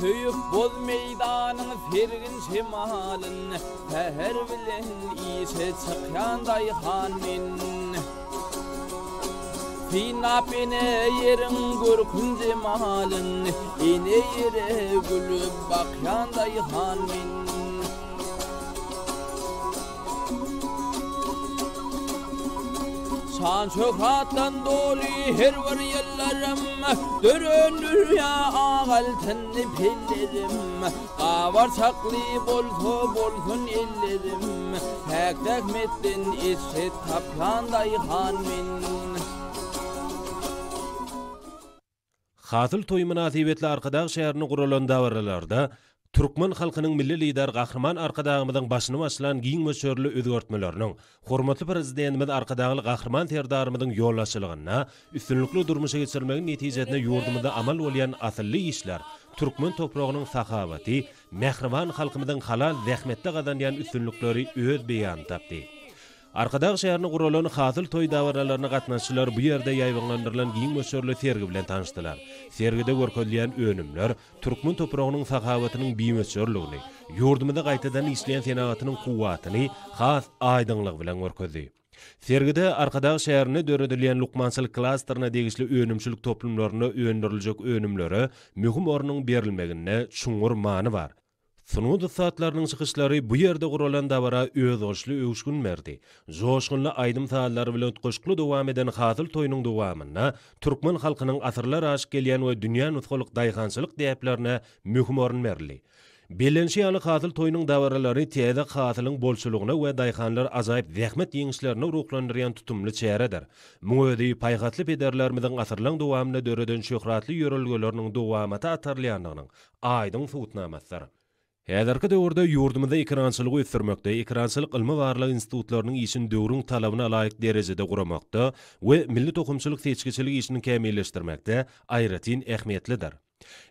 Söyüp boz meydanın fergin şemalın Her bilen ise çıkyanday hanmin Finap ene yerin görkün cemalın Ene yere gülüp bakyanday hanmin Şan şöhrattan dolu her var yıllarım Dörönür ya ağaltınlı pellerim Qavar çaklı bolsun ellerim Tek metten işe tapyanday hanmin Hatıl toy münasibetli arkadaş şehrini kurulan davaralarda Türkmen halkının milli lider Gahraman arkadağımızın başını başlayan giyin möçörlü özgörtmelerinin, hormatly prezidentimiz arkadağılı Gahraman terdarımızın yollaşılığına, üstünlüklü durmuşa geçirilmenin netijesinde yurdumuzda amal olayan asıllı işler, Türkmen toprağının sakavati, mehriban halkımızın halal zahmetli kazanyan üstünlükleri öz beyan tapdı. Arkadaş şehrini kurulan hatıl toy davaralarına katnaşçılar bu yerde yayvanlandırılan giyin möçörlü sergi bilen tanıştılar. Sergide görkezleyen önümler, Türkmen toprağının sakavatının biymöçörlüğünü, yurdumuzda qaytadan işleyen senaatının kuvvatını, has aydınlık bilen görkezdi. Sergide arkadaş şehrini döredilen Lukmansal klasterine degişli önümçülük toplumlarına öndürülecek önümlere mühim ornun berilmegine çuңur manı var. Sunud saatlarının çıkışları bu yerde kurulan davara öz olşlu öwüşgün berdi. Joşgunly aýdym saatları bilen goşkly dowam eden hatıl toyunun dowamyna Türkmen halkynyň asyrlar aşyk gelýän we dünýä nutgalyk daýgançylyk däplerine mühim orun berli. Belenşi ýaly hatıl toyunun dawaralary täze hatylyň bolçulugyna we daýganlar azaýyp zähmet ýeňişlerini ruhlandyrýan tutumly çäredir. Muňödi paýgatly pederlerimiziň asyrlaryň dowamyna döreden şöhratly ýörelgeleriniň dowamaty atarlýandygynyň aýdyň subutnamasydyr. Häzirki döwürde yurdumyzda ekrançylygy ösdürmekde, ekrançylyk ilmi barlyk institutlarynyň işin döwrüň talabyna laýyk derejede guramakda we milli tokumçylyk seçkiçiligi işini kämilleşdirmekde aýratyn ähmiýetlidir.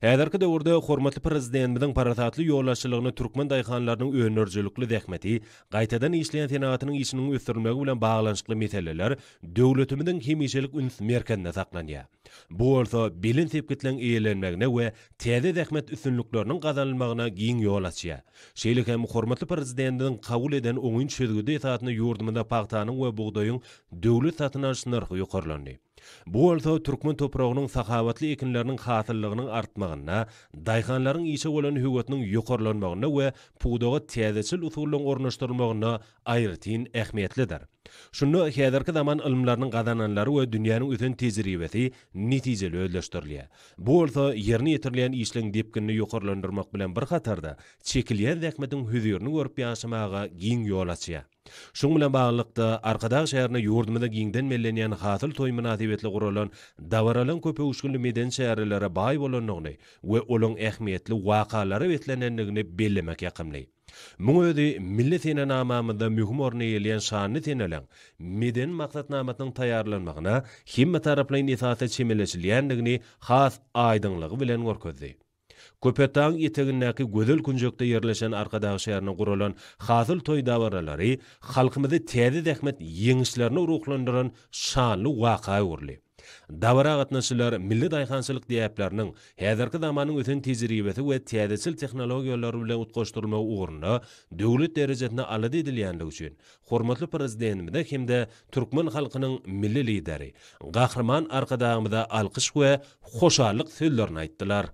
Häzirki döwürde hormatly prezidentimiziň paratatly ýollaşçylygyny türkmen daýganlarynyň öňörjülükli zähmeti, gaýtadan işleýän senatynyň işiniň ösdürmegi bilen baglanşykly meseleler döwletimiziň hemişelik üns merkezinde saklanýar. Bu bolsa bilim tepkitleň eýelenmegine we täze zähmet üstünlükleriniň gazanylmagyna giň ýol açýar. Şeýle hem hormatly prezidentimiň kabul eden oňun çözgüde esatyny yurdumyzda paxtanyň we buğdaýyň döwlet satynarşy narhy ýokarlandy. Bu bolsa türkmen toprağının sakawatly ekinleriniň hasyllygynyň artmagyna, daýganlaryň işe bolan höwetiniň ýokarlanmagyna we puğdaga täzeçil usullaryň ornaşdyrylmagyna aýratyn ähmiýetlidir. Şunu häzirki zaman ilmlarynyň gazananlary we dünýäniň öten tejribesi netijeli özleşdirilýär. Bu bolsa ýerine ýetirilýän işleň depkinini ýokarlandyrmak bilen bir hatarda çekilýän zähmetiň hüzürini görüp ýaşamaga giň ýol açýar. Şoň bilen baglykda arkadaş şäherine ýurdumyzda giňden mellenýän hasyl toy münasibetli gurulan dawaralan köpüýüşgünli meden şäherlere baý bolanyny we olaň ähmiýetli wakalary betlenenligini bellemek ýakymly. Muňödi milli senenamamyzda mühim orny eýleýän şanly seneleň meden maksatnamatynyň taýýarlanmagyna himme taraplaryň esasy çemeleşilýändigini has aýdynlygy bilen görkezdi. Köpetaň etegindäki gözel künjekde ýerleşen arkadaş şäherine gurulan hasyl toy dawaralary halkymyzy täze zähmet ýeňişlerini ruhlandyran şanly waka urly. Dawara gatnaşylar milli daýgançylyk diýäpleriniň häzirki zamanyň öten tejribesi we täzeçil tehnologiýalary bilen utgaşdyrylma ugruna döwlet derejesinde alady edilýändigi üçin hormatly prezidentimiz hemde türkmen halkynyň milli lideri Gahraman arkadağymyza alkyş we hoşallyk sözlerini aýtdylar.